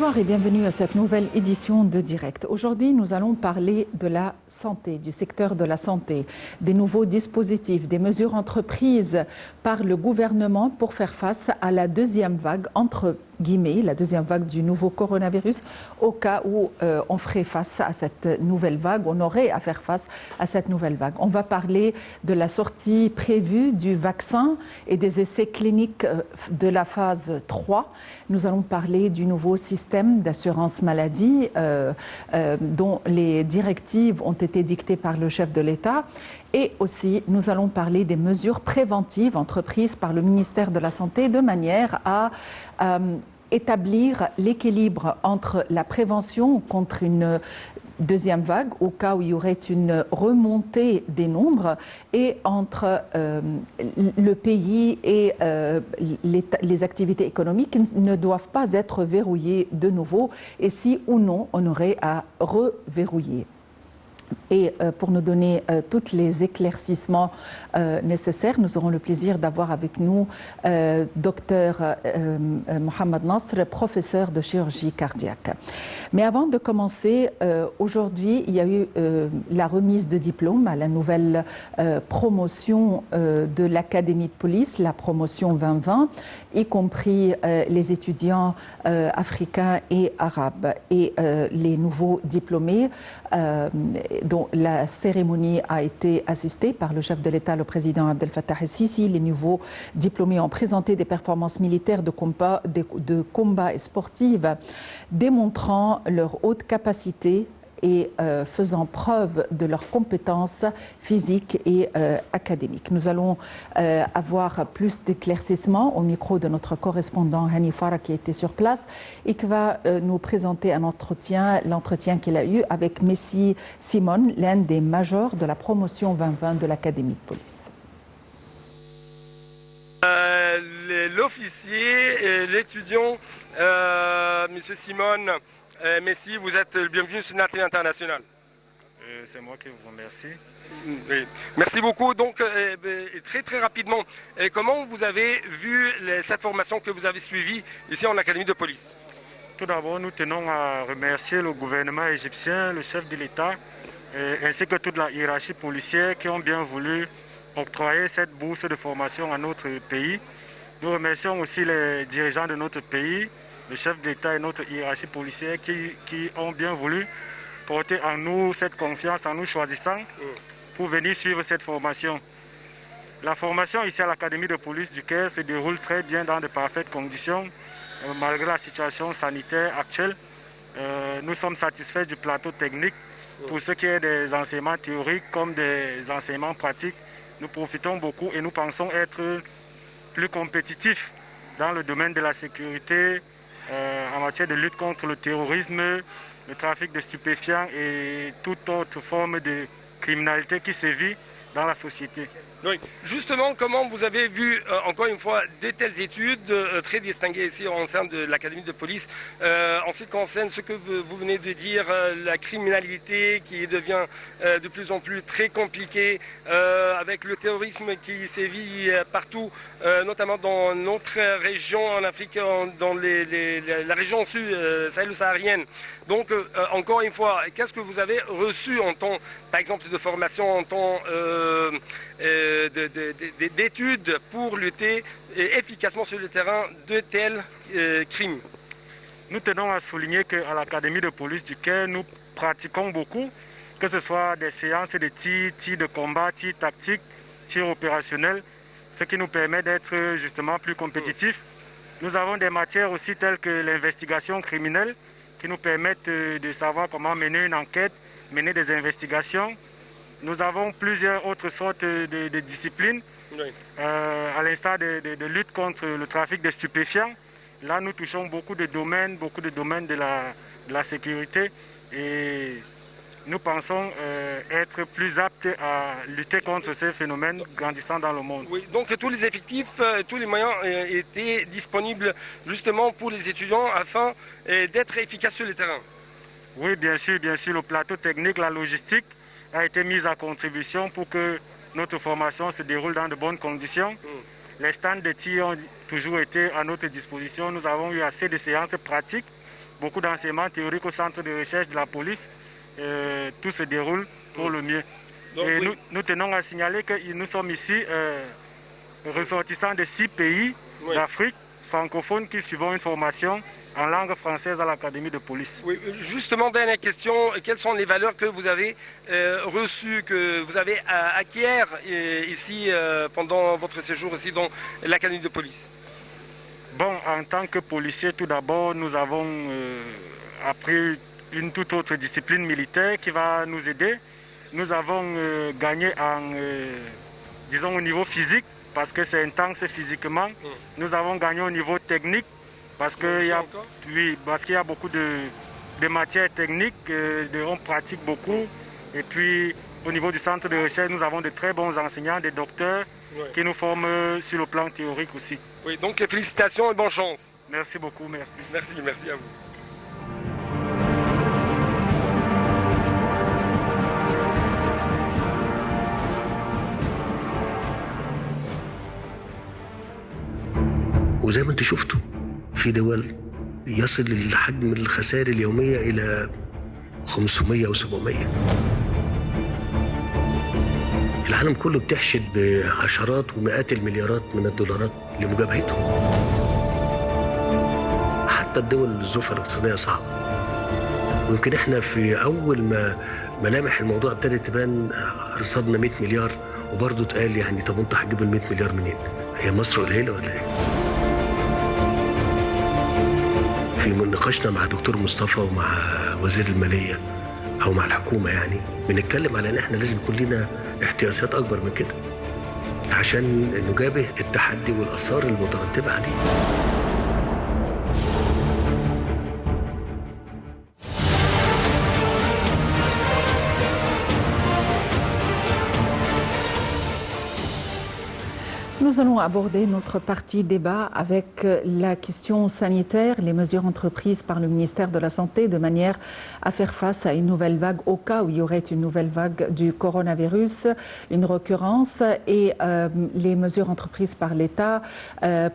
Bonsoir et bienvenue à cette nouvelle édition de Direct. Aujourd'hui, nous allons parler de la santé, du secteur de la santé, des nouveaux dispositifs, des mesures entreprises par le gouvernement pour faire face à la deuxième vague, entre guillemets, la deuxième vague du nouveau coronavirus, au cas où on ferait face à cette nouvelle vague, on aurait à faire face à cette nouvelle vague. On va parler de la sortie prévue du vaccin et des essais cliniques de la phase 3. Nous allons parler du nouveau système d'assurance maladie dont les directives ont été dictées par le chef de l'État. Et aussi, nous allons parler des mesures préventives entreprises par le ministère de la Santé de manière à établir l'équilibre entre la prévention contre une deuxième vague, au cas où il y aurait une remontée des nombres, et entre le pays et les activités économiques qui ne doivent pas être verrouillées de nouveau, et si ou non on aurait à reverrouiller. Et pour nous donner tous les éclaircissements nécessaires, nous aurons le plaisir d'avoir avec nous Dr Mohamed Nasr, professeur de chirurgie cardiaque. Mais avant de commencer, aujourd'hui, il y a eu la remise de diplôme à la nouvelle promotion de l'Académie de police, la promotion 2020, y compris les étudiants africains et arabes. Et les nouveaux diplômés, dont la cérémonie a été assistée par le chef de l'État, le président Abdel Fattah el-Sisi. Les nouveaux diplômés ont présenté des performances militaires de combat et sportives, démontrant leur haute capacité et faisant preuve de leurs compétences physiques et académiques. Nous allons avoir plus d'éclaircissements au micro de notre correspondant Hani Farah qui était sur place et qui va nous présenter l'entretien qu'il a eu avec Messi Simone, l'un des majors de la promotion 2020 de l'Académie de police. L'officier, l'étudiant, M. Simone Messi, vous êtes le bienvenu sur la télé internationale. C'est moi qui vous remercie. Oui. Merci beaucoup. Donc, très rapidement, comment vous avez vu cette formation que vous avez suivie ici en Académie de police? Tout d'abord, nous tenons à remercier le gouvernement égyptien, le chef de l'État, ainsi que toute la hiérarchie policière qui ont bien voulu octroyer cette bourse de formation à notre pays. Nous remercions aussi les dirigeants de notre pays, le chef d'État et notre hiérarchie policière qui ont bien voulu porter en nous cette confiance en nous choisissant pour venir suivre cette formation. La formation ici à l'Académie de police du Caire se déroule très bien dans de parfaites conditions, malgré la situation sanitaire actuelle. Nous sommes satisfaits du plateau technique. Pour ce qui est des enseignements théoriques comme des enseignements pratiques, nous profitons beaucoup et nous pensons être plus compétitifs dans le domaine de la sécurité, en matière de lutte contre le terrorisme, le trafic de stupéfiants et toute autre forme de criminalité qui sévit dans la société. Oui. Justement, comment vous avez vu, encore une fois, de telles études très distinguées ici au sein de l'Académie de police, en ce qui concerne ce que vous venez de dire, la criminalité qui devient de plus en plus très compliquée, avec le terrorisme qui sévit partout, notamment dans notre région en Afrique, dans la région sahélo-saharienne. Donc, encore une fois, qu'est-ce que vous avez reçu en temps, par exemple, de formation, en temps d'études pour lutter efficacement sur le terrain de tels crimes? Nous tenons à souligner qu'à l'Académie de police du Caire, nous pratiquons beaucoup, que ce soit des séances de tir de combat, tir tactique, tir opérationnel, ce qui nous permet d'être justement plus compétitifs. Nous avons des matières aussi telles que l'investigation criminelle, qui nous permettent de savoir comment mener une enquête, mener des investigations. Nous avons plusieurs autres sortes de disciplines, oui. À l'instar de lutte contre le trafic de stupéfiants. Là, nous touchons beaucoup de domaines de la sécurité et nous pensons être plus aptes à lutter contre ces phénomènes grandissant dans le monde. Oui, donc tous les effectifs, tous les moyens étaient disponibles justement pour les étudiants afin d'être efficaces sur le terrain. Oui, bien sûr, le plateau technique, la logistique a été mise à contribution pour que notre formation se déroule dans de bonnes conditions. Les stands de tir ont toujours été à notre disposition. Nous avons eu assez de séances pratiques beaucoup d'enseignements théoriques au centre de recherche de la police. Tout se déroule pour le mieux. Donc, et nous tenons à signaler que nous sommes ici ressortissants de 6 pays d'Afrique francophones qui suivent une formation en langue française à l'Académie de police. Oui, justement, dernière question, quelles sont les valeurs que vous avez reçues, que vous avez acquières ici pendant votre séjour ici dans l'Académie de police? Bon, en tant que policier, tout d'abord, nous avons appris une toute autre discipline militaire qui va nous aider. Nous avons gagné disons, au niveau physique, parce que c'est intense physiquement. Nous avons gagné au niveau technique, parce qu'il y a beaucoup de matières techniques, on pratique beaucoup. Et puis, au niveau du centre de recherche, nous avons de très bons enseignants, des docteurs qui nous forment sur le plan théorique aussi. Oui, donc félicitations et bonne chance. Merci beaucoup, merci. Merci à vous. وزي ما انتم شفتوا في دول يصل الحجم الخسائر اليومية إلى 500 أو 700. العالم كله بتحشد بعشرات ومئات المليارات من الدولارات لمجابهتهم. حتى الدول الظروف الاقتصادية صعبة. ويمكن احنا في أول ما ملامح الموضوع ابتدت تبان رصدنا 100 مليار وبرضه اتقال يعني طب انتوا هتجيبوا ال 100 مليار منين؟ هي مصر قليلة ولا ايه؟ في نقاشنا مع دكتور مصطفى ومع وزير المالية أو مع الحكومة يعني بنتكلم على إن إحنا لازم يكون لنا احتياطات أكبر من كده عشان نجابه التحدي والآثار المترتبة عليه. Nous allons aborder notre partie débat avec la question sanitaire, les mesures entreprises par le ministère de la Santé de manière à faire face à une nouvelle vague au cas où il y aurait une nouvelle vague du coronavirus, une recurrence et les mesures entreprises par l'État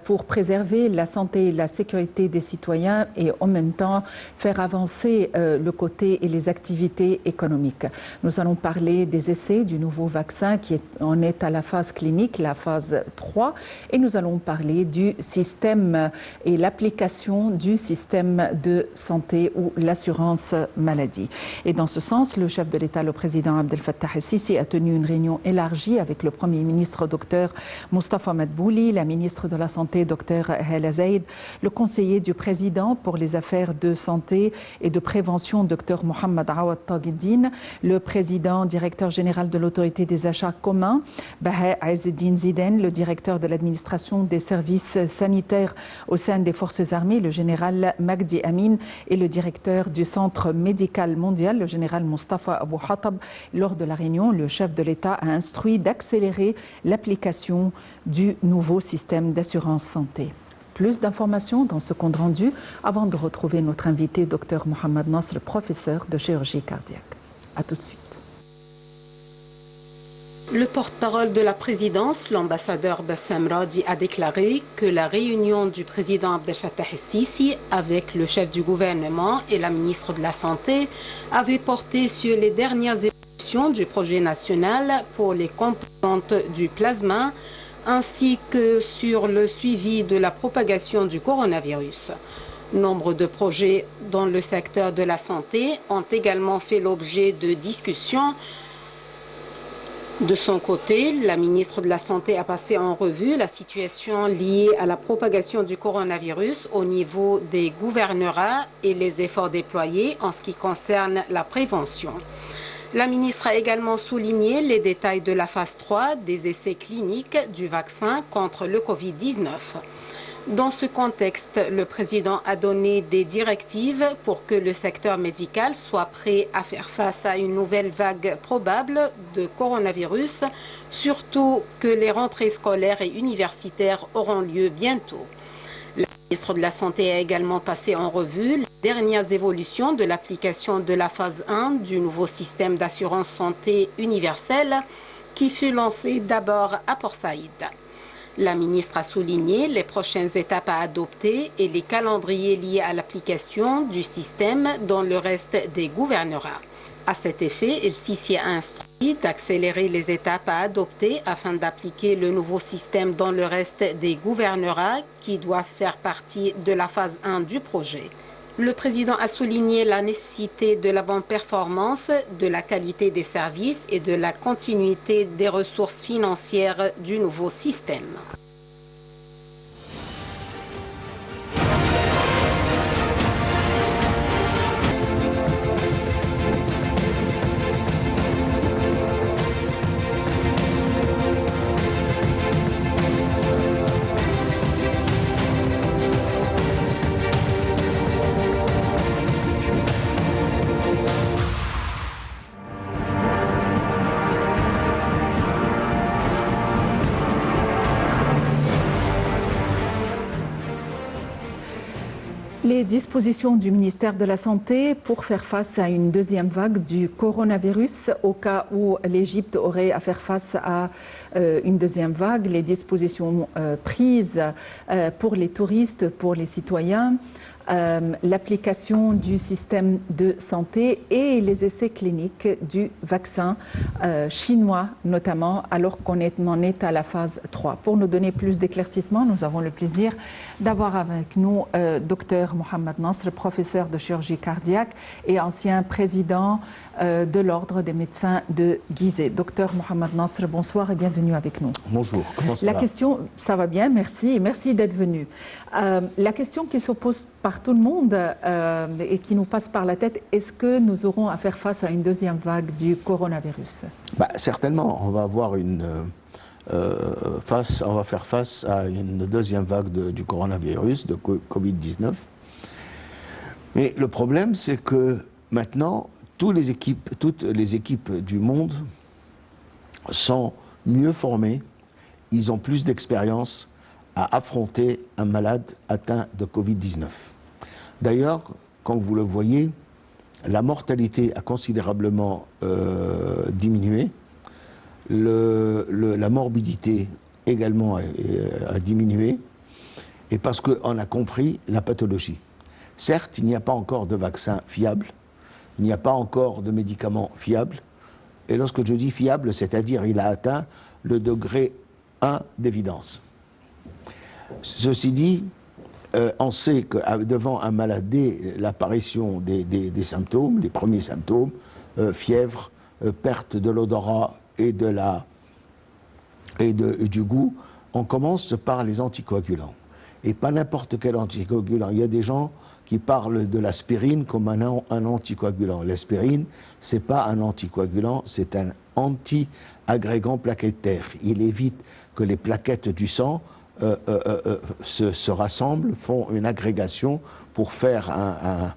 pour préserver la santé et la sécurité des citoyens et en même temps faire avancer le côté et les activités économiques. Nous allons parler des essais du nouveau vaccin qui en est à la phase clinique, la phase 3, et nous allons parler du système et l'application du système de santé ou l'assurance maladie. Et dans ce sens, le chef de l'État, le président Abdel Fattah el-Sisi, a tenu une réunion élargie avec le Premier ministre Dr Moustapha Madbouli, la ministre de la Santé Dr Hala Zaid, le conseiller du président pour les affaires de santé et de prévention Dr Mohamed Awad Taghiddine, le président directeur général de l'autorité des achats communs Baha Azzeddine Ziden, le directeur de l'administration des services sanitaires au sein des forces armées, le général Magdi Amin, et le directeur du centre médical mondial, le général Mustafa Abou Hatab. Lors de la réunion, le chef de l'État a instruit d'accélérer l'application du nouveau système d'assurance santé. Plus d'informations dans ce compte rendu avant de retrouver notre invité, Dr Mohamed Nasr, professeur de chirurgie cardiaque. A tout de suite. Le porte-parole de la présidence, l'ambassadeur Bassam Radi, a déclaré que la réunion du président Abdel Fattah el-Sisi avec le chef du gouvernement et la ministre de la Santé avait porté sur les dernières évolutions du projet national pour les composantes du plasma ainsi que sur le suivi de la propagation du coronavirus. Nombre de projets dans le secteur de la santé ont également fait l'objet de discussions. De son côté, la ministre de la Santé a passé en revue la situation liée à la propagation du coronavirus au niveau des gouvernorats et les efforts déployés en ce qui concerne la prévention. La ministre a également souligné les détails de la phase 3 des essais cliniques du vaccin contre le Covid-19. Dans ce contexte, le président a donné des directives pour que le secteur médical soit prêt à faire face à une nouvelle vague probable de coronavirus, surtout que les rentrées scolaires et universitaires auront lieu bientôt. La ministre de la Santé a également passé en revue les dernières évolutions de l'application de la phase 1 du nouveau système d'assurance santé universelle qui fut lancé d'abord à Port Saïd. La ministre a souligné les prochaines étapes à adopter et les calendriers liés à l'application du système dans le reste des gouvernorats. À cet effet, El Sisi a instruit d'accélérer les étapes à adopter afin d'appliquer le nouveau système dans le reste des gouvernorats qui doivent faire partie de la phase 1 du projet. Le président a souligné la nécessité de la bonne performance, de la qualité des services et de la continuité des ressources financières du nouveau système. Les dispositions du ministère de la Santé pour faire face à une deuxième vague du coronavirus au cas où l'Égypte aurait à faire face à une deuxième vague, les dispositions prises pour les touristes, pour les citoyens, l'application du système de santé et les essais cliniques du vaccin chinois notamment, alors qu'on en est à la phase 3. Pour nous donner plus d'éclaircissements, nous avons le plaisir d'avoir avec nous Dr Mohamed Nasr, professeur de chirurgie cardiaque et ancien président de l'Ordre des médecins de Gizeh. Dr Mohamed Nasr, bonsoir et bienvenue avec nous. Bonjour, comment ça va ? La question, ça va bien, merci, merci d'être venu. La question qui se pose par tout le monde et qui nous passe par la tête, est-ce que nous aurons à faire face à une deuxième vague du coronavirus ? Certainement, on va avoir on va faire face à une deuxième vague du coronavirus, de Covid-19. Mais le problème, c'est que maintenant, toutes les équipes du monde sont mieux formées, ils ont plus d'expérience à affronter un malade atteint de Covid-19. D'ailleurs, comme vous le voyez, la mortalité a considérablement diminué, la morbidité également a diminué, et parce qu'on a compris la pathologie. Certes, il n'y a pas encore de vaccin fiable, il n'y a pas encore de médicaments fiables, et lorsque je dis fiable, c'est-à-dire il a atteint le degré 1 d'évidence. Ceci dit, on sait que devant un malade, dès l'apparition des symptômes, des premiers symptômes, fièvre, perte de l'odorat et du goût, on commence par les anticoagulants. Et pas n'importe quel anticoagulant. Il y a des gens qui parlent de l'aspirine comme un anticoagulant. L'aspirine, ce n'est pas un anticoagulant, c'est un anti-agrégant plaquettaire. Il évite que les plaquettes du sang se rassemblent, font une agrégation pour faire un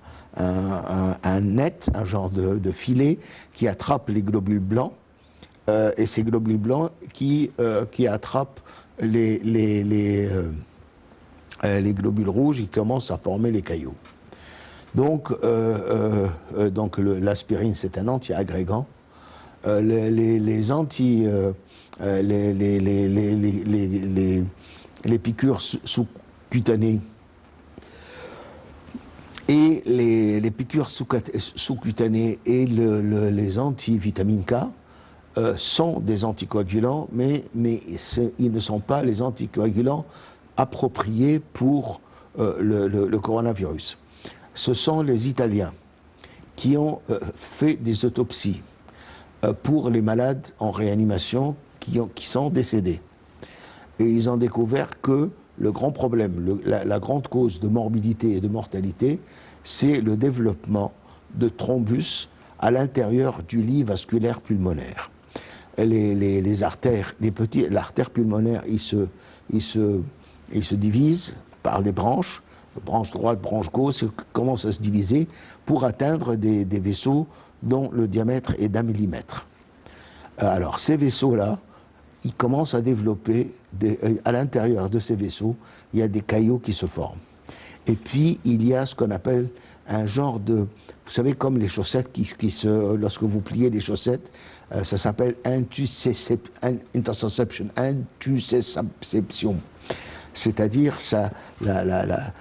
net, un genre de filet qui attrape les globules blancs, et ces globules blancs qui attrapent les globules rouges, ils commencent à former les caillots. Donc l'aspirine, c'est un anti-agrégant. Les piqûres sous-cutanées et les piqûres sous-cutanées et les antivitamines K sont des anticoagulants, mais ils ne sont pas les anticoagulants appropriés pour le coronavirus. Ce sont les Italiens qui ont fait des autopsies pour les malades en réanimation qui sont décédés. Et ils ont découvert que le grand problème, la grande cause de morbidité et de mortalité, c'est le développement de thrombus à l'intérieur du lit vasculaire pulmonaire. Les artères, l'artère pulmonaire, il se divise par des branche droite, branche gauche, commence à se diviser pour atteindre des vaisseaux dont le diamètre est d'1 millimètre. Alors ces vaisseaux-là, ils commencent à développer, à l'intérieur de ces vaisseaux, il y a des caillots qui se forment. Et puis il y a ce qu'on appelle un genre de... Vous savez, comme les chaussettes lorsque vous pliez les chaussettes, ça s'appelle interception, c'est-à-dire la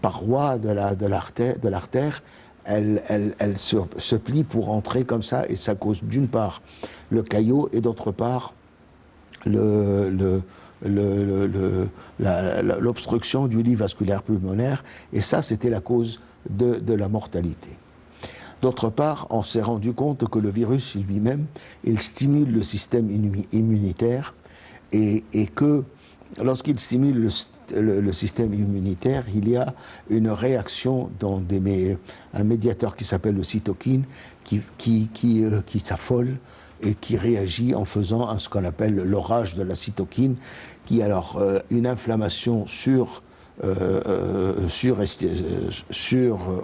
paroi de l'artère, elle se plie pour entrer comme ça, et ça cause d'une part le caillot et d'autre part l'obstruction du lit vasculaire pulmonaire, et ça c'était la cause de la mortalité. D'autre part, on s'est rendu compte que le virus lui-même, il stimule le système immunitaire, et que lorsqu'il stimule le système immunitaire, il y a une réaction dans un médiateur qui s'appelle le cytokine qui s'affole et qui réagit en faisant ce qu'on appelle l'orage de la cytokine, qui est alors une inflammation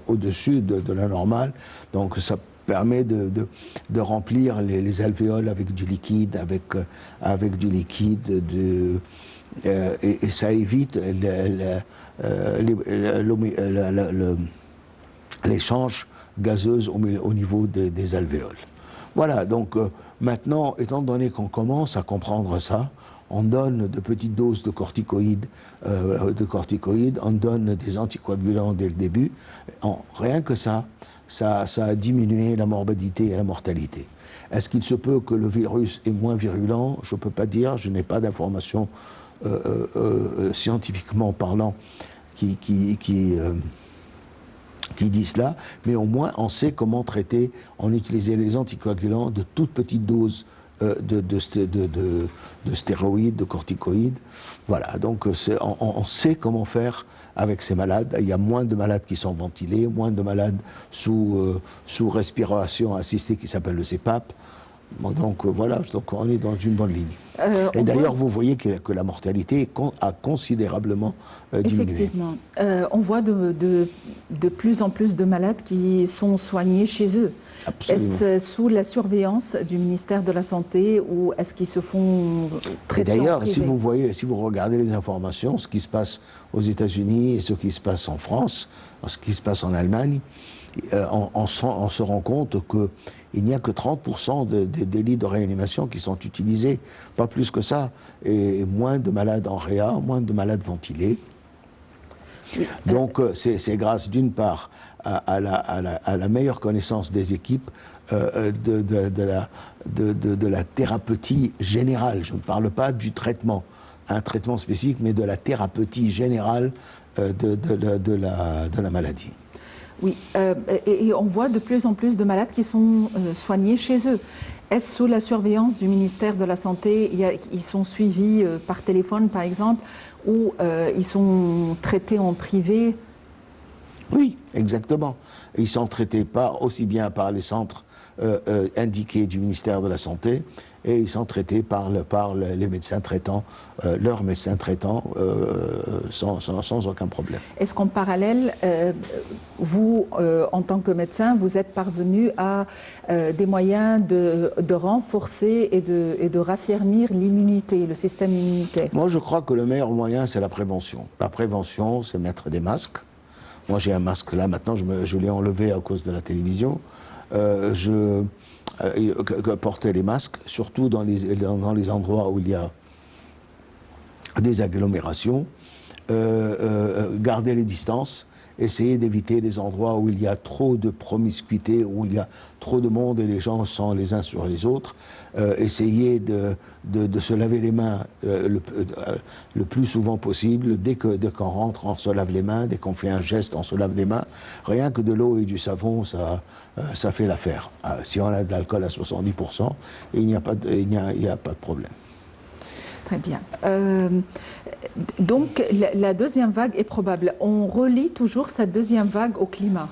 au-dessus de la normale. Donc ça permet de remplir les alvéoles avec du liquide, et ça évite l'échange gazeuse au niveau des alvéoles. Voilà, donc maintenant, étant donné qu'on commence à comprendre ça, on donne de petites doses de corticoïdes, on donne des anticoagulants dès le début. Rien que ça a diminué la morbidité et la mortalité. Est-ce qu'il se peut que le virus est moins virulent? Je ne peux pas dire, je n'ai pas d'informations scientifiquement parlant qui dit cela, mais au moins on sait comment traiter, on utilisait les anticoagulants de toutes petites doses de stéroïdes, de corticoïdes. Voilà, donc on sait comment faire avec ces malades. Il y a moins de malades qui sont ventilés, moins de malades sous respiration assistée qui s'appelle le CPAP. Bon, donc voilà, donc on est dans une bonne ligne. Et d'ailleurs, vous voyez que la mortalité a considérablement diminué. Effectivement. On voit de plus en plus de malades qui sont soignés chez eux. Est-ce sous la surveillance du ministère de la Santé, ou est-ce qu'ils se font traiter en privé? D'ailleurs, si vous regardez les informations, ce qui se passe aux États-Unis et ce qui se passe en France, ce qui se passe en Allemagne, on se rend compte qu'il n'y a que 30% des lits de réanimation qui sont utilisés, pas plus que ça, et moins de malades en réa, moins de malades ventilés. Donc c'est grâce d'une part à la meilleure connaissance des équipes, de la thérapeutie générale. Je ne parle pas du traitement, un traitement spécifique, mais de la thérapeutie générale de la maladie. Oui, et on voit de plus en plus de malades qui sont soignés chez eux. Est-ce sous la surveillance du ministère de la Santé? Ils sont suivis par téléphone, par exemple, ou ils sont traités en privé? Oui, exactement. Ils sont traités aussi bien par les centres indiqués du ministère de la Santé, et ils sont traités par les médecins traitants, leurs médecins traitants, sans aucun problème. Est-ce qu'en parallèle, vous, en tant que médecin, vous êtes parvenu à des moyens de renforcer et de raffermir l'immunité, le système immunitaire? Moi, je crois que le meilleur moyen, c'est la prévention. La prévention, c'est mettre des masques. Moi, j'ai un masque là, maintenant, je l'ai enlevé à cause de la télévision. Porter les masques, surtout dans les endroits où il y a des agglomérations, garder les distances, essayer d'éviter les endroits où il y a trop de promiscuité, où il y a trop de monde et les gens sont les uns sur les autres, essayer de se laver les mains le plus souvent possible. Dès qu'on rentre, on se lave les mains, dès qu'on fait un geste, on se lave les mains. Rien que de l'eau et du savon, ça fait l'affaire. Si on a de l'alcool à 70%, il n'y a pas de problème. Très bien. Donc, la deuxième vague est probable. On relie toujours cette deuxième vague au climat.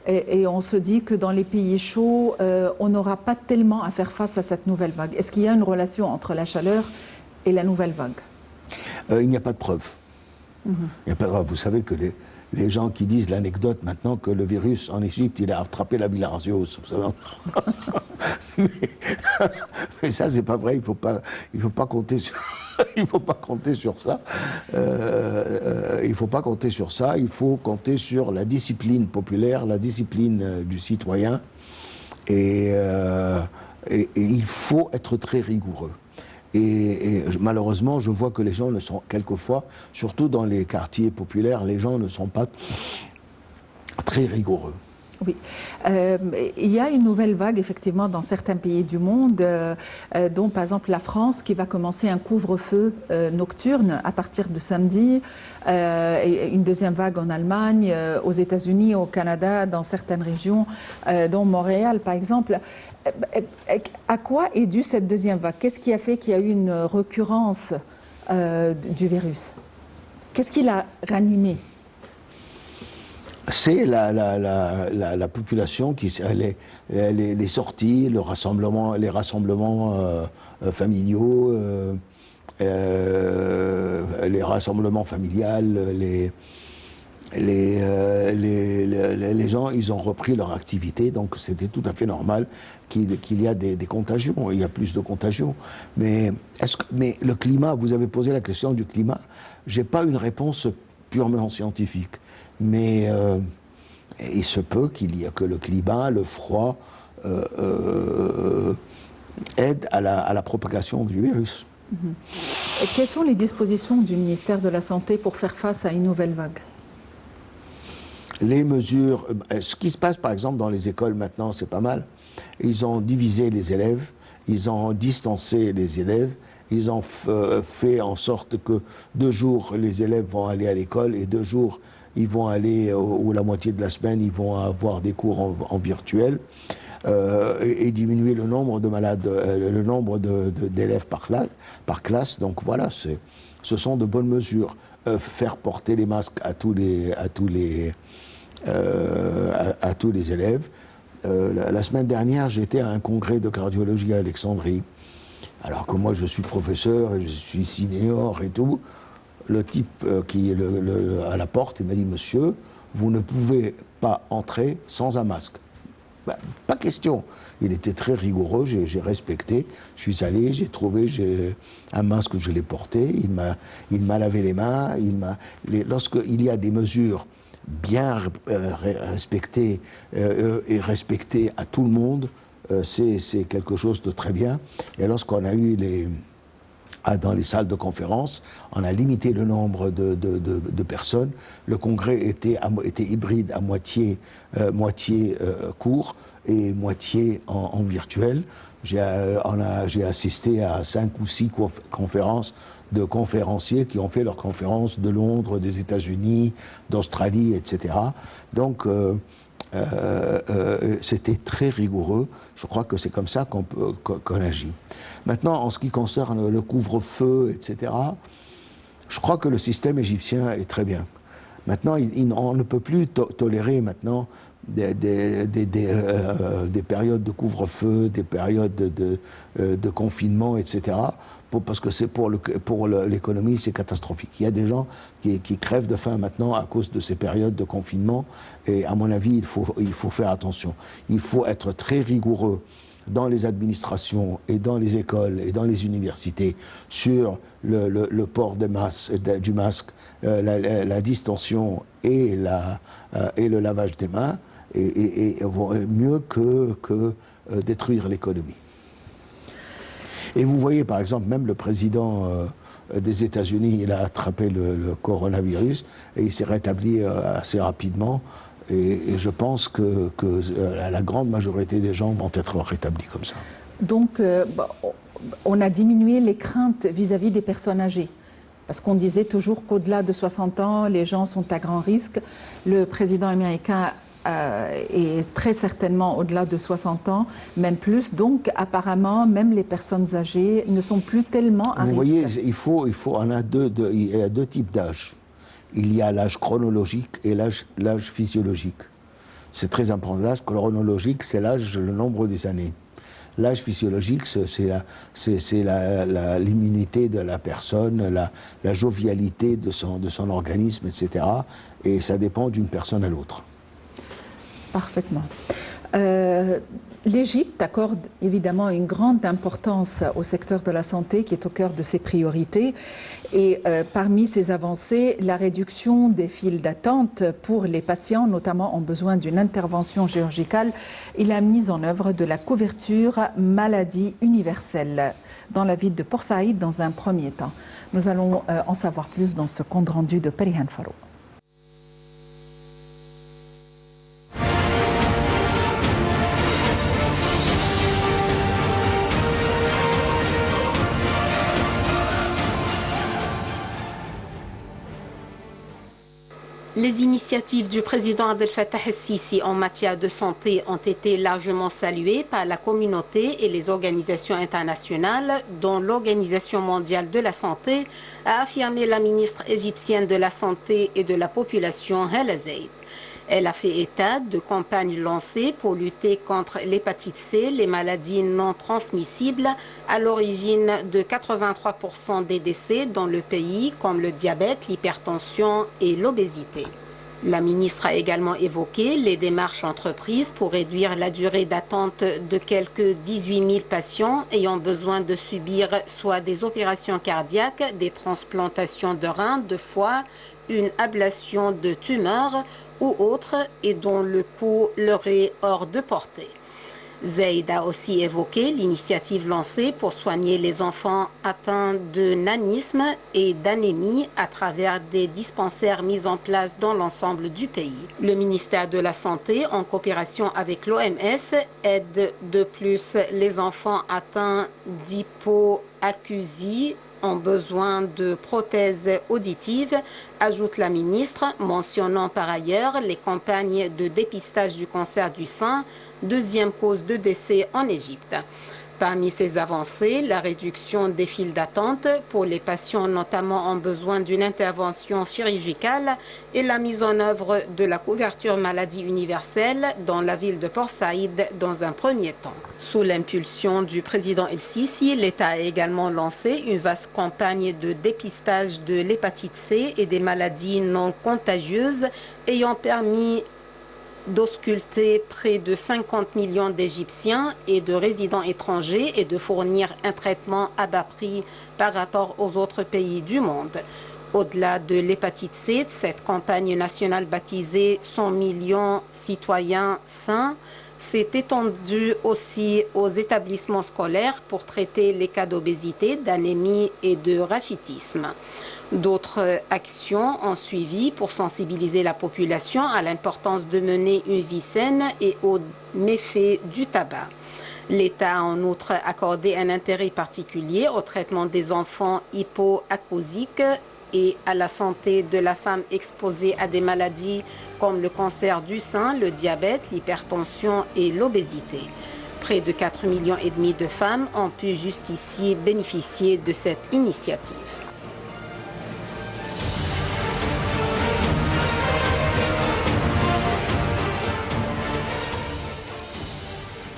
Et on se dit que dans les pays chauds, on n'aura pas tellement à faire face à cette nouvelle vague. Est-ce qu'il y a une relation entre la chaleur et la nouvelle vague? Il n'y a pas de preuve. Il n'y a pas de preuve. Vous savez que les gens qui disent l'anecdote maintenant que le virus en Égypte, il a attrapé la bilharziose. mais ça, c'est pas vrai. Il faut pas compter sur... Il ne faut pas compter sur ça. Il ne faut pas compter sur ça. Il faut compter sur la discipline populaire, la discipline du citoyen. Et il faut être très rigoureux. Et malheureusement, je vois que les gens ne sont, quelquefois, surtout dans les quartiers populaires, les gens ne sont pas très rigoureux. Oui, il y a une nouvelle vague effectivement dans certains pays du monde, dont par exemple la France qui va commencer un couvre-feu nocturne à partir de samedi, et une deuxième vague en Allemagne, aux États-Unis, au Canada, dans certaines régions, dont Montréal par exemple. À quoi est due cette deuxième vague? Qu'est-ce qui a fait qu'il y a eu une recurrence du virus? Qu'est-ce qui l'a ranimé? C'est la population, les sorties, les rassemblements familiaux, les rassemblements familiales, les gens, ils ont repris leur activité, donc c'était tout à fait normal qu'il y a des contagions, il y a plus de contagions. Mais le climat, vous avez posé la question du climat, je n'ai pas une réponse purement scientifique. Mais il se peut que le climat, le froid, aide à la propagation du virus. Et quelles sont les dispositions du ministère de la Santé pour faire face à une nouvelle vague? Les mesures, ce qui se passe par exemple dans les écoles maintenant, c'est pas mal. Ils ont divisé les élèves, ils ont distancé les élèves, ils ont fait en sorte que 2 jours les élèves vont aller à l'école et 2 jours ils vont aller, ou la moitié de la semaine, ils vont avoir des cours en virtuel, et diminuer le nombre de malades, le nombre d'élèves par classe. Donc voilà, ce sont de bonnes mesures. Faire porter les masques à tous les élèves. La semaine dernière, j'étais à un congrès de cardiologie à Alexandrie. Alors que moi, je suis professeur et je suis senior et tout. Le type qui est à la porte, il m'a dit « Monsieur, vous ne pouvez pas entrer sans un masque. » Ben, pas question. Il était très rigoureux, j'ai respecté. Je suis allé, j'ai trouvé un masque, je l'ai porté. Il m'a lavé les mains. Lorsqu'il y a des mesures bien respectées et respectées à tout le monde, c'est quelque chose de très bien. Et lorsqu'on a eu dans les salles de conférence, on a limité le nombre de personnes. Le congrès était hybride, à moitié court et moitié en virtuel. J'ai assisté à 5 ou 6 conférences de conférenciers qui ont fait leurs conférences de Londres, des États-Unis, d'Australie, etc. Donc, c'était très rigoureux. Je crois que c'est comme ça qu'on agit. Maintenant, en ce qui concerne le couvre-feu, etc., je crois que le système égyptien est très bien. Maintenant, on ne peut plus tolérer maintenant des périodes de couvre-feu, des périodes de confinement, etc., parce que pour l'économie, c'est catastrophique. Il y a des gens qui crèvent de faim maintenant à cause de ces périodes de confinement, et à mon avis, il faut faire attention. Il faut être très rigoureux dans les administrations et dans les écoles et dans les universités sur le port du masque, la distanciation et le lavage des mains, et mieux que détruire l'économie. Et vous voyez par exemple, même le président des États-Unis, il a attrapé le coronavirus et il s'est rétabli assez rapidement. Et je pense que la grande majorité des gens vont être rétablis comme ça. Donc, on a diminué les craintes vis-à-vis des personnes âgées. Parce qu'on disait toujours qu'au-delà de 60 ans, les gens sont à grand risque. Le président américain est très certainement au-delà de 60 ans, même plus. Donc, apparemment, même les personnes âgées ne sont plus tellement à risque. Vous voyez, il y a 2 types d'âge. Il y a l'âge chronologique et l'âge physiologique. C'est très important. L'âge chronologique, c'est le nombre des années. L'âge physiologique, c'est l'immunité de la personne, la jovialité de son organisme, etc. Et ça dépend d'une personne à l'autre. Parfaitement. L'Égypte accorde évidemment une grande importance au secteur de la santé qui est au cœur de ses priorités. Et parmi ces avancées, la réduction des files d'attente pour les patients, notamment en besoin d'une intervention chirurgicale, et la mise en œuvre de la couverture maladie universelle dans la ville de Port Saïd dans un premier temps. Nous allons en savoir plus dans ce compte rendu de Perihan Farou. Les initiatives du président Abdel Fattah el-Sisi en matière de santé ont été largement saluées par la communauté et les organisations internationales, dont l'Organisation mondiale de la santé, a affirmé la ministre égyptienne de la Santé et de la Population, Hala Zeid. Elle a fait état de campagnes lancées pour lutter contre l'hépatite C, les maladies non transmissibles, à l'origine de 83% des décès dans le pays, comme le diabète, l'hypertension et l'obésité. La ministre a également évoqué les démarches entreprises pour réduire la durée d'attente de quelques 18 000 patients ayant besoin de subir soit des opérations cardiaques, des transplantations de reins, de foie, une ablation de tumeurs ou autres et dont le coût leur est hors de portée. Zeid a aussi évoqué l'initiative lancée pour soigner les enfants atteints de nanisme et d'anémie à travers des dispensaires mis en place dans l'ensemble du pays. Le ministère de la Santé, en coopération avec l'OMS, aide de plus les enfants atteints d'hypoacusie ont besoin de prothèses auditives, ajoute la ministre, mentionnant par ailleurs les campagnes de dépistage du cancer du sein, deuxième cause de décès en Égypte. Parmi ces avancées, la réduction des files d'attente pour les patients notamment en besoin d'une intervention chirurgicale et la mise en œuvre de la couverture maladie universelle dans la ville de Port Saïd dans un premier temps. Sous l'impulsion du président El-Sisi, l'État a également lancé une vaste campagne de dépistage de l'hépatite C et des maladies non contagieuses ayant permis d'ausculter près de 50 millions d'Égyptiens et de résidents étrangers et de fournir un traitement à bas prix par rapport aux autres pays du monde. Au-delà de l'hépatite C, cette campagne nationale baptisée 100 millions citoyens sains s'est étendue aussi aux établissements scolaires pour traiter les cas d'obésité, d'anémie et de rachitisme. D'autres actions ont suivi pour sensibiliser la population à l'importance de mener une vie saine et aux méfaits du tabac. L'État a en outre accordé un intérêt particulier au traitement des enfants hypoacousiques et à la santé de la femme exposée à des maladies comme le cancer du sein, le diabète, l'hypertension et l'obésité. Près de 4,5 millions de femmes ont pu jusqu'ici bénéficier de cette initiative.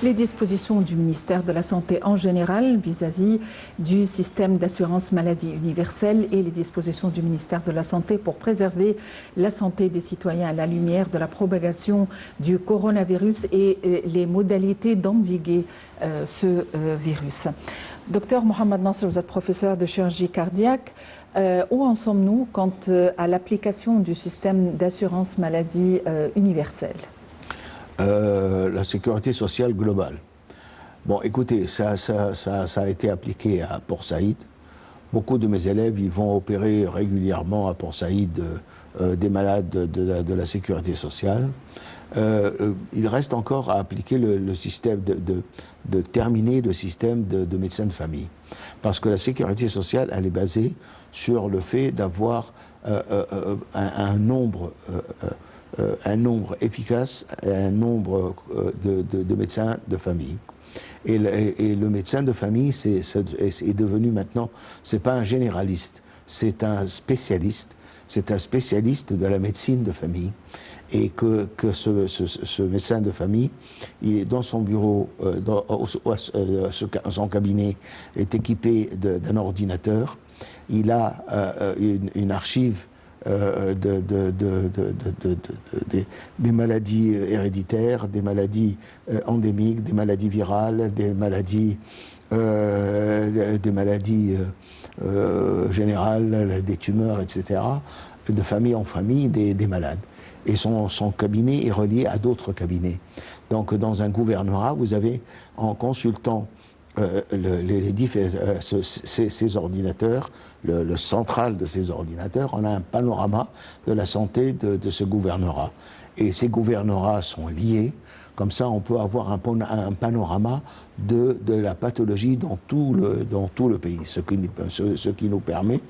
Les dispositions du ministère de la Santé en général vis-à-vis du système d'assurance maladie universelle et les dispositions du ministère de la Santé pour préserver la santé des citoyens à la lumière de la propagation du coronavirus et les modalités d'endiguer ce virus. Docteur Mohamed Nasr, vous êtes professeur de chirurgie cardiaque. Où en sommes-nous quant à l'application du système d'assurance maladie universelle ? La sécurité sociale globale. Bon, écoutez, ça a été appliqué à Port Saïd. Beaucoup de mes élèves, ils vont opérer régulièrement à Port Saïd des malades de la sécurité sociale. Il reste encore à appliquer le système de terminer le système de médecins de famille. Parce que la sécurité sociale, elle est basée sur le fait d'avoir un nombre efficace, un nombre de médecins de famille. Et le médecin de famille est devenu maintenant, c'est pas un généraliste, c'est un spécialiste de la médecine de famille. Et que ce médecin de famille, il est dans son bureau, son cabinet est équipé d'un ordinateur, il a une archive des maladies héréditaires, des maladies endémiques, des maladies virales, des maladies générales, des tumeurs, etc., de famille en famille des malades. Et son cabinet est relié à d'autres cabinets. Donc dans un gouvernorat, vous avez, en consultant ces ordinateurs, le central de ces ordinateurs, on a un panorama de la santé de ce gouvernorat. Et ces gouvernorats sont liés, comme ça on peut avoir un panorama de la pathologie dans tout le pays, ce qui nous permet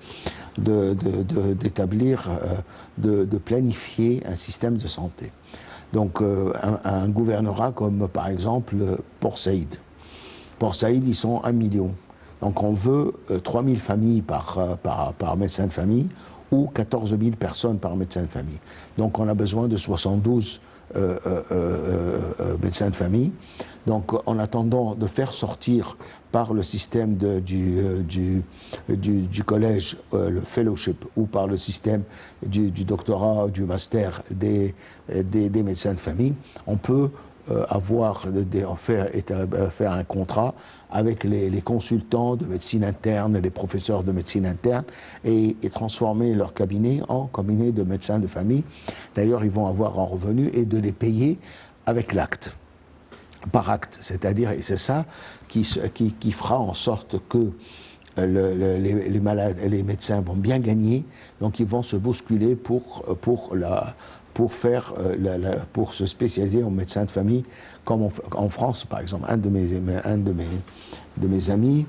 d'établir, de planifier un système de santé. Donc un gouvernorat comme par exemple Port Saïd. Port Saïd, ils sont 1 million. Donc on veut 3 000 familles par médecin de famille ou 14 000 personnes par médecin de famille. Donc on a besoin de 72 médecins de famille. Donc en attendant de faire sortir par le système du collège, le fellowship, ou par le système du doctorat, du master des médecins de famille, on peut faire un contrat avec les consultants de médecine interne, les professeurs de médecine interne, et transformer leur cabinet en cabinet de médecins de famille. D'ailleurs, ils vont avoir un revenu et de les payer avec l'acte, par acte. C'est-à-dire, et c'est ça qui fera en sorte que les malades et les médecins vont bien gagner, donc ils vont se bousculer pour se spécialiser en médecin de famille, comme en France par exemple. Un de mes amis,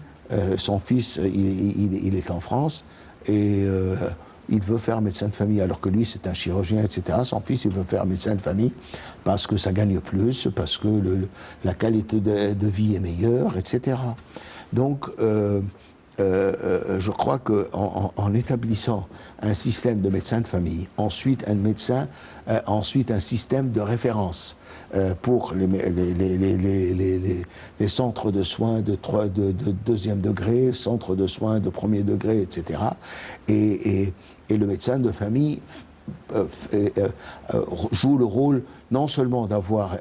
son fils, il est en France et il veut faire médecin de famille, alors que lui c'est un chirurgien, etc. Son fils, il veut faire médecin de famille parce que ça gagne plus, parce que la qualité de vie est meilleure, etc. Donc je crois qu'en établissant un système de médecins de famille, ensuite un système de référence pour les centres de soins de deuxième degré, centres de soins de premier degré, etc. Et le médecin de famille joue le rôle non seulement d'avoir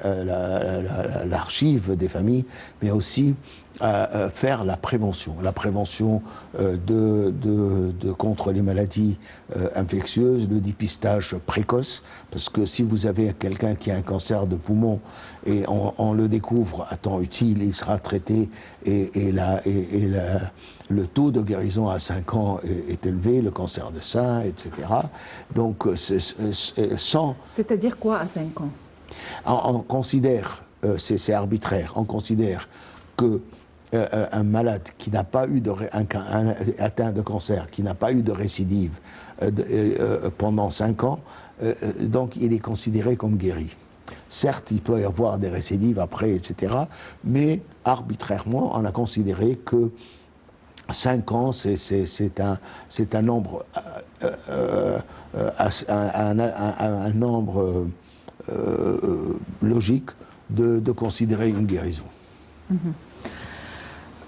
l'archive des familles, mais aussi faire la prévention contre les maladies infectieuses, le dépistage précoce, parce que si vous avez quelqu'un qui a un cancer de poumon et on le découvre à temps utile, il sera traité et le taux de guérison à 5 ans est élevé, le cancer de sein, etc. Donc C'est-à-dire quoi à 5 ans? On considère, c'est arbitraire, on considère que un malade qui n'a pas eu atteint de cancer, qui n'a pas eu de récidive pendant 5 ans, donc il est considéré comme guéri. Certes, il peut y avoir des récidives après, etc., mais arbitrairement, on a considéré que 5 ans, c'est un nombre, un nombre logique de considérer une guérison.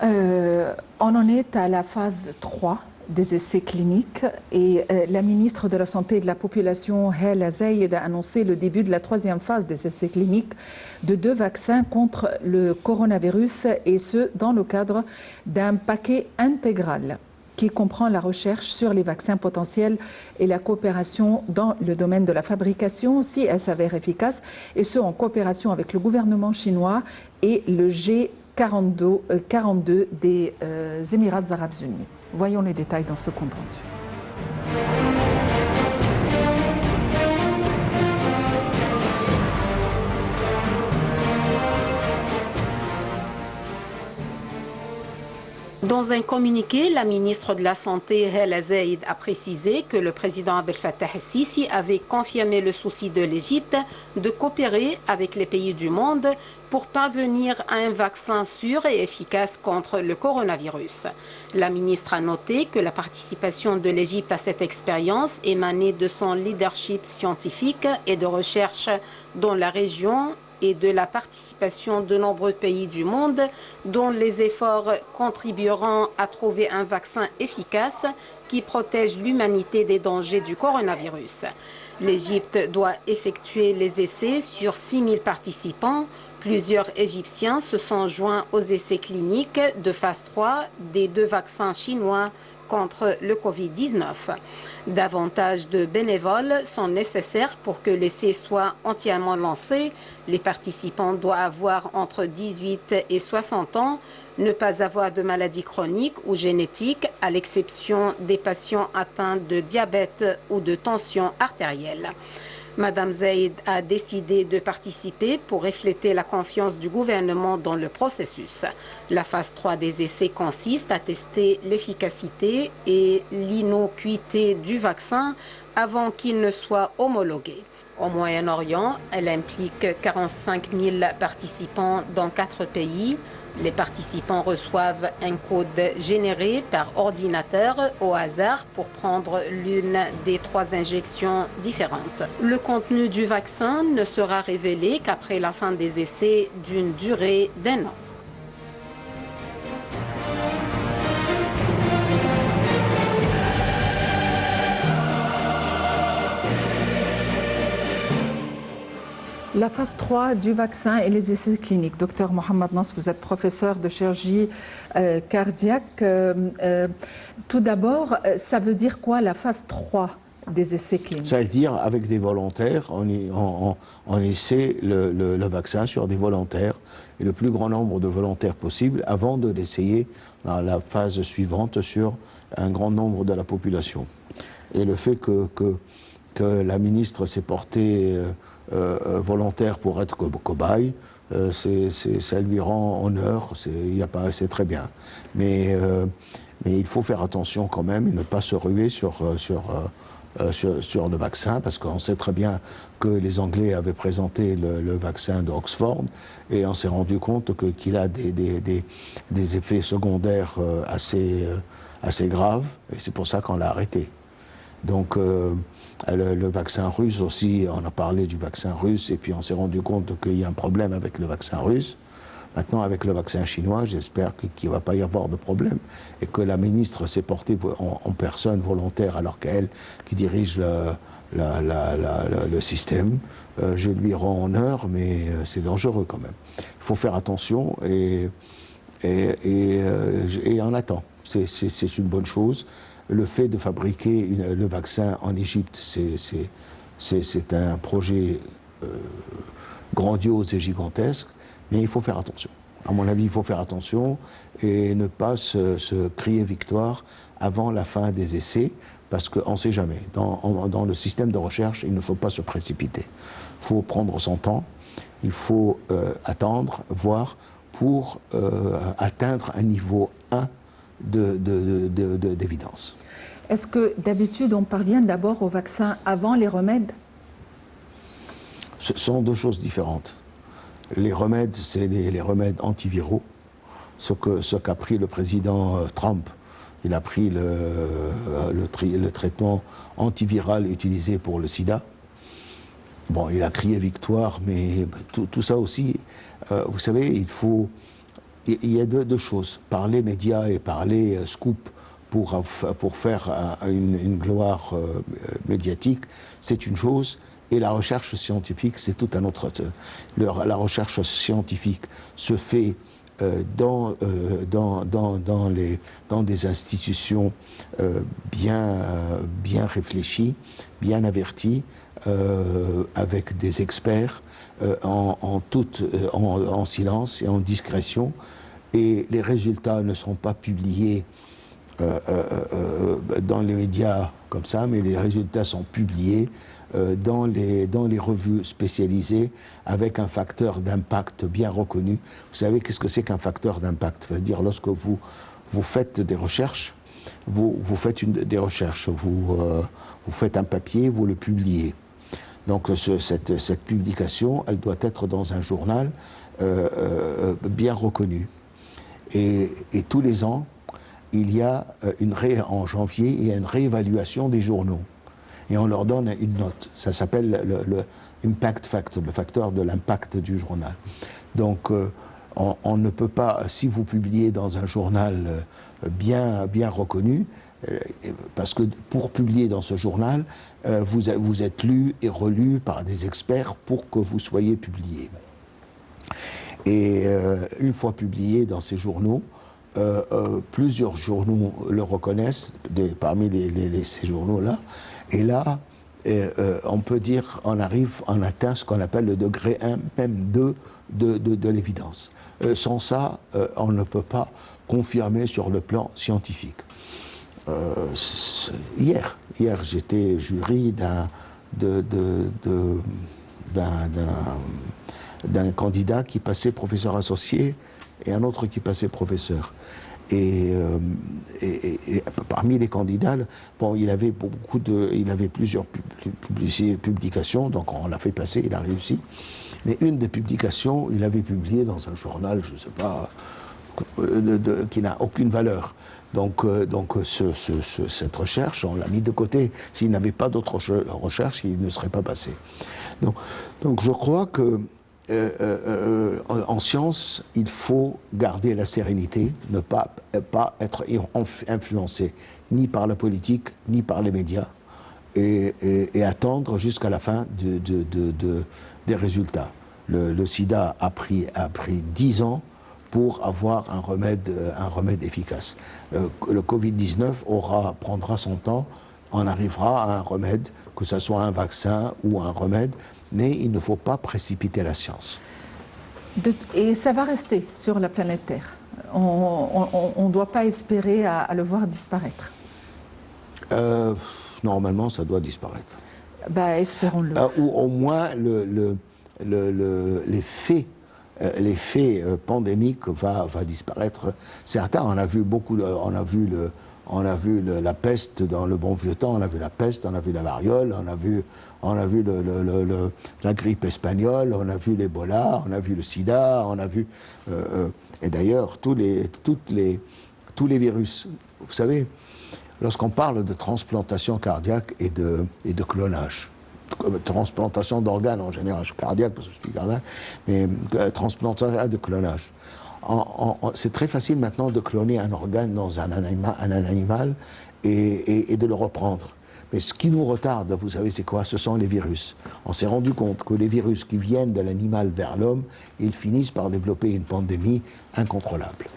On en est à la phase 3 des essais cliniques et la ministre de la Santé et de la Population, Hala Zayed, a annoncé le début de la 3e phase des essais cliniques de 2 vaccins contre le coronavirus, et ce, dans le cadre d'un paquet intégral qui comprend la recherche sur les vaccins potentiels et la coopération dans le domaine de la fabrication, si elle s'avère efficace, et ce, en coopération avec le gouvernement chinois et le G42 des Émirats arabes unis. Voyons les détails dans ce compte rendu. Dans un communiqué, la ministre de la Santé, Hala Zayed, a précisé que le président Abdel Fattah el-Sisi avait confirmé le souci de l'Égypte de coopérer avec les pays du monde pour parvenir à un vaccin sûr et efficace contre le coronavirus. La ministre a noté que la participation de l'Égypte à cette expérience émanait de son leadership scientifique et de recherche dans la région et de la participation de nombreux pays du monde dont les efforts contribueront à trouver un vaccin efficace qui protège l'humanité des dangers du coronavirus. L'Égypte doit effectuer les essais sur 6 000 participants. Plusieurs Égyptiens se sont joints aux essais cliniques de phase 3 des 2 vaccins chinois contre le Covid-19. Davantage de bénévoles sont nécessaires pour que l'essai soit entièrement lancé. Les participants doivent avoir entre 18 et 60 ans, ne pas avoir de maladies chroniques ou génétiques, à l'exception des patients atteints de diabète ou de tension artérielle. Madame Zeid a décidé de participer pour refléter la confiance du gouvernement dans le processus. La phase 3 des essais consiste à tester l'efficacité et l'innocuité du vaccin avant qu'il ne soit homologué. Au Moyen-Orient, elle implique 45 000 participants dans 4 pays. Les participants reçoivent un code généré par ordinateur au hasard pour prendre l'une des 3 injections différentes. Le contenu du vaccin ne sera révélé qu'après la fin des essais d'une durée d'1 an. La phase 3 du vaccin et les essais cliniques. Docteur Mohamed Nasr, vous êtes professeur de chirurgie cardiaque. Tout d'abord, ça veut dire quoi la phase 3 des essais cliniques? Ça veut dire avec des volontaires, on essaie le vaccin sur des volontaires et le plus grand nombre de volontaires possible avant de l'essayer dans la phase suivante sur un grand nombre de la population. Et le fait que la ministre s'est portée volontaire pour être cobaye, ça lui rend honneur, c'est très bien. Mais il faut faire attention quand même et ne pas se ruer sur le vaccin, parce qu'on sait très bien que les Anglais avaient présenté le vaccin d'Oxford et on s'est rendu compte qu'il a des effets secondaires assez graves, et c'est pour ça qu'on l'a arrêté. Donc le vaccin russe aussi, on a parlé du vaccin russe et puis on s'est rendu compte qu'il y a un problème avec le vaccin russe. Maintenant, avec le vaccin chinois, j'espère qu'il ne va pas y avoir de problème et que la ministre s'est portée en personne volontaire alors qu'elle qui dirige le système. Je lui rends honneur, mais c'est dangereux quand même. Il faut faire attention et on attend. C'est une bonne chose. Le fait de fabriquer le vaccin en Égypte, c'est un projet grandiose et gigantesque, mais il faut faire attention. À mon avis, il faut faire attention et ne pas se crier victoire avant la fin des essais, parce qu'on ne sait jamais. Dans le système de recherche, il ne faut pas se précipiter. Il faut prendre son temps, il faut attendre, voir, pour atteindre un niveau 1 d'évidence. Est-ce que d'habitude on parvient d'abord au vaccin avant les remèdes? Ce sont 2 choses différentes. Les remèdes, c'est les remèdes antiviraux. Ce qu'a pris le président Trump, il a pris le traitement antiviral utilisé pour le sida. Bon, il a crié victoire, mais tout ça aussi, vous savez, il y a 2 choses. Parler médias et parler scoop pour faire une gloire médiatique, c'est une chose, et la recherche scientifique, c'est tout un autre. La recherche scientifique se fait dans des institutions bien réfléchies, bien averties, avec des experts, en silence et en discrétion, et les résultats ne sont pas publiés dans les médias comme ça, mais les résultats sont publiés dans les revues spécialisées avec un facteur d'impact bien reconnu. Vous savez qu'est-ce que c'est qu'un facteur d'impact? C'est-à-dire lorsque vous faites des recherches, vous faites vous faites un papier, vous le publiez. Donc cette publication, elle doit être dans un journal bien reconnu. Et tous les ans, il y a en janvier, il y a une réévaluation des journaux. et on leur donne une note. Ça s'appelle le impact factor, le facteur de l'impact du journal. Donc on ne peut pas, si vous publiez dans un journal bien reconnu, parce que pour publier dans ce journal, vous êtes lu et relu par des experts pour que vous soyez publié. Et une fois publié dans ces journaux, plusieurs journaux le reconnaissent parmi ces journaux-là. Et là, on peut dire on atteint ce qu'on appelle le degré 1, même 2 de l'évidence. Sans ça, on ne peut pas confirmer sur le plan scientifique. Hier j'étais jury d'un candidat qui passait professeur associé et un autre qui passait professeur. Et parmi les candidats, bon, il avait plusieurs publications, donc on l'a fait passer, il a réussi. Mais une des publications, il avait publié dans un journal, je ne sais pas, qui n'a aucune valeur. Donc cette recherche, on l'a mis de côté. S'il n'avait pas d'autres recherches, il ne serait pas passé. Donc je crois que en science, il faut garder la sérénité, ne pas être influencé ni par la politique, ni par les médias, et attendre jusqu'à la fin des résultats. Le sida a pris 10 ans pour avoir un remède efficace. Le Covid-19 prendra son temps, on arrivera à un remède, que ce soit un vaccin ou un remède, mais il ne faut pas précipiter la science. Et ça va rester sur la planète Terre. On ne doit pas espérer à le voir disparaître. Normalement, ça doit disparaître. Espérons-le. Ou au moins l'effet pandémique va disparaître. Certains, on a vu la peste dans le bon vieux temps, on a vu la peste, on a vu la variole, on a vu la grippe espagnole, on a vu l'Ebola, on a vu le sida, on a vu... et d'ailleurs, tous les virus. Vous savez, lorsqu'on parle de transplantation cardiaque et de clonage, transplantation d'organes en général, cardiaque parce que je suis cardiaque, mais transplantation de clonage. C'est très facile maintenant de cloner un organe dans un animal et de le reprendre. Mais ce qui nous retarde, vous savez, c'est quoi? Ce sont les virus. On s'est rendu compte que les virus qui viennent de l'animal vers l'homme, ils finissent par développer une pandémie incontrôlable.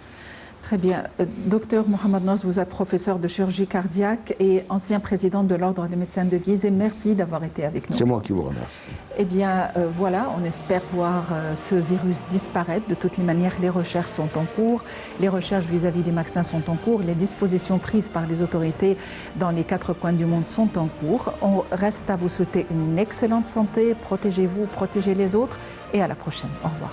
Très bien. Docteur Mohamed Noz, vous êtes professeur de chirurgie cardiaque et ancien président de l'Ordre des médecins de Guise. Et merci d'avoir été avec nous. C'est moi qui vous remercie. Eh bien, voilà, on espère voir ce virus disparaître. De toutes les manières, les recherches sont en cours. Les recherches vis-à-vis des vaccins sont en cours. Les dispositions prises par les autorités dans les 4 coins du monde sont en cours. On reste à vous souhaiter une excellente santé. Protégez-vous, protégez les autres. Et à la prochaine. Au revoir.